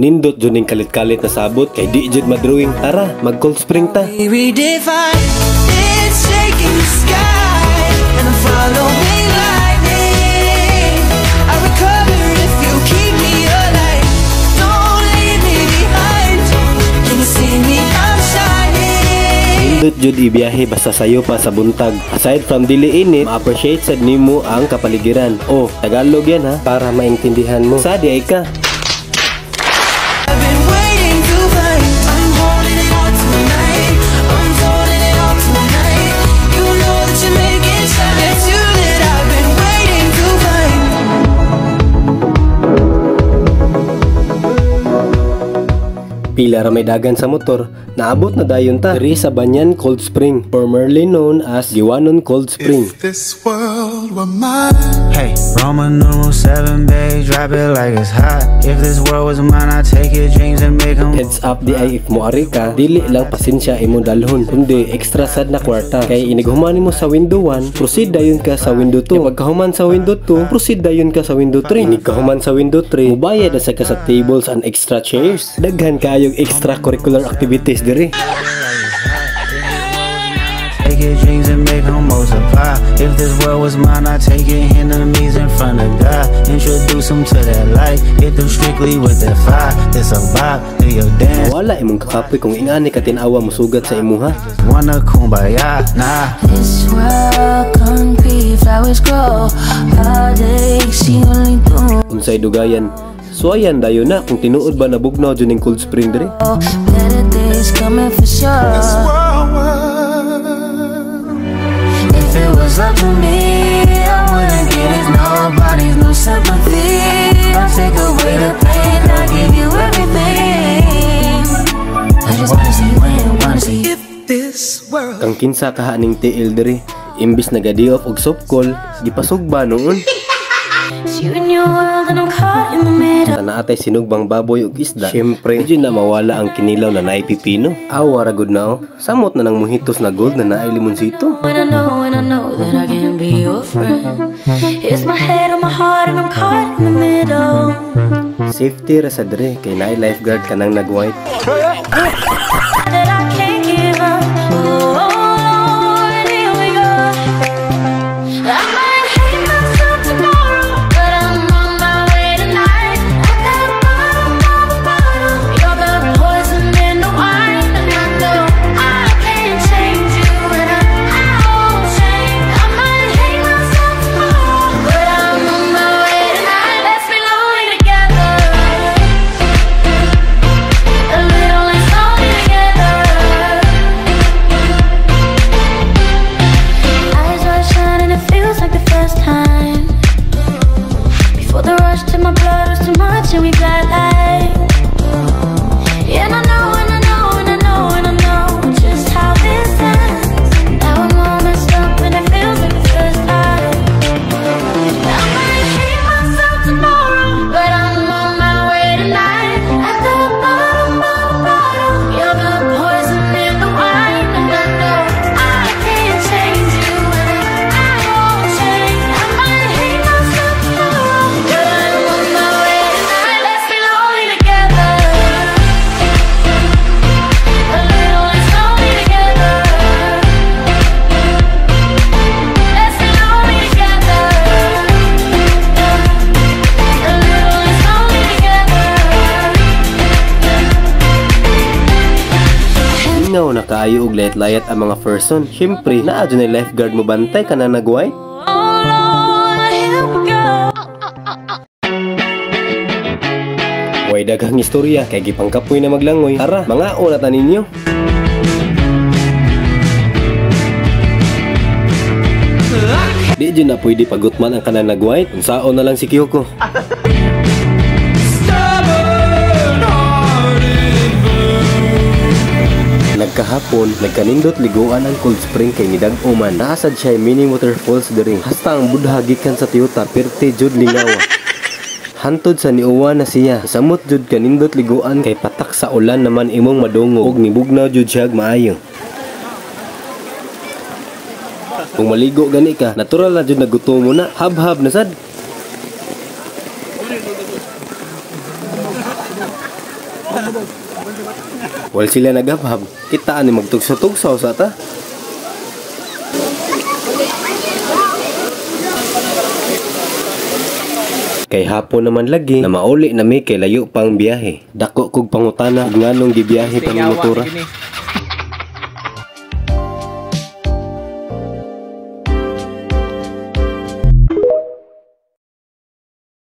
Nindot jud ning kalit-kalit na sabot kay di jud madrawing. Tara, mag Cold Spring ta. Redefine, it's shaking the sky and I'm following lightning. I recover if you keep me alive. Don't leave me behind. Can you see me? I'm shining. Nindot jud ibiyahe basta sayo pa sa buntag. Aside from dili init, ma-appreciate sad nimo ang kapaligiran. Oh, Tagalog yan ha, para maintindihan mo. Sa di ay ka. Pila ra may dagan sa motor, naabot na dayon ta diri sa Banyan Cold Spring, formerly known as Giwanon Cold Spring. If this world were mine. Hey, Roman numeral 7, babe, drop it like it's hot. If this world was mine, I'd take your dreams and make them. Heads up di ay if moari ka, dili lang pasensya imo dalhon, kundi extra sad na kwarta. Kay inighuman mo sa window 1, proceed dayon ka sa window 2. Pagkahuman sa window 2, proceed dayon ka sa window 3. Inigkahuman sa window 3, mubayad na sa ka sa tables and extra chairs. Daghan kaayo extracurricular activities diri. Take your dreams and make them multiply. If this world was mine, I'd take your enemies in front of God. Introduce them to that light. Hit them strictly with that fire. This a vibe, do your dance. Wala imong kakapoy kung ingani ka tinawa musugat sa imuha. Wanna kumbaya, nah. This world concrete, flowers grow. Heartaches, she only do. Unsay dugayan? So ayan dayon na kung tinuod ba nabugnaw dyan ng Cold Spring diri. Better days coming for sure. This world If it was up to me, I wouldn't give it nobody's no sympathy. I'll take away the pain, I'll give you everything. I just wanna see you win, wanna see if this world. Kang kinsa kahaning tiil diri, imbis na gadi off og softcall, gipasugba noon. It's you in your world and I'm caught in the middle. Sa naatay sinugbang baboy ug isda, syempre medyo na mawala ang kinilaw na naay pipino. Awa ra gud na oh. Samot na nang mojitos na gold na naay limonsito. When I know that I can be your friend. It's my head on my heart and I'm caught in the middle. Safety ra sa diri kay naay lifeguard kanang nag-white. That I can't give up. Oh, Lord, here we go. I might hate myself tomorrow, but I'm on my way tonight. At the bottom of the bottle, you're the poison in the wine. And I know I can't change you, and I won't change. I might hate myself tomorrow, but I'm on my way tonight. Let's be lonely together. A little less lonely together. Eyes are shining, it feels like the first time. Before the rush to my blood was too much and we got light. Yeah, and I know, and I know, and I know, and I know just how this ends. Now I'm all messed up and it feels like the first time. I might hate myself tomorrow, but I'm on my way tonight. At the bottom of the bottle, you're the poison in the wine. And I know I can't change you, and I won't change. I might hate myself tomorrow, but I'm on my way tonight. Let's be lonely together. A little less lonely together. Let's be lonely together. A little less lonely together. Ingaw na kaayo og layat-layat ang mga person. Syempre, naa dyan ay lifeguard mo bantay ka na nag-white. Oh Lord, here we go. Way daghang istorya kay gipangkapoy na maglangoy. Tara, mga una ta ninyo. Di dyan na pwede pagutman ang kanang nag-white. Unsaon na lang si Kyoko. Nagkahapon, nagkanindot liguan ang Cold Spring kay nidag-uman. Naasad siya mini waterfalls diri. Hasta ang budha gikan sa tiyota perti jud lingawa. Hantod sa niuwa na siya. Samot jud kanindot liguan kay patak sa ulan naman imong madungo ug nibugnaw jud siya maayo. Kung maligo gani ka, natural na jud nagutom mo na. Hab-hab na sad. Wal sila nagabhab. Kita ani magtugso-tugsaw sa ta. Kay hapon naman lagi na mauli na mi kay layo pang biyahe. Dako kog pangutana ug nganong gibiyahe pa ni motora.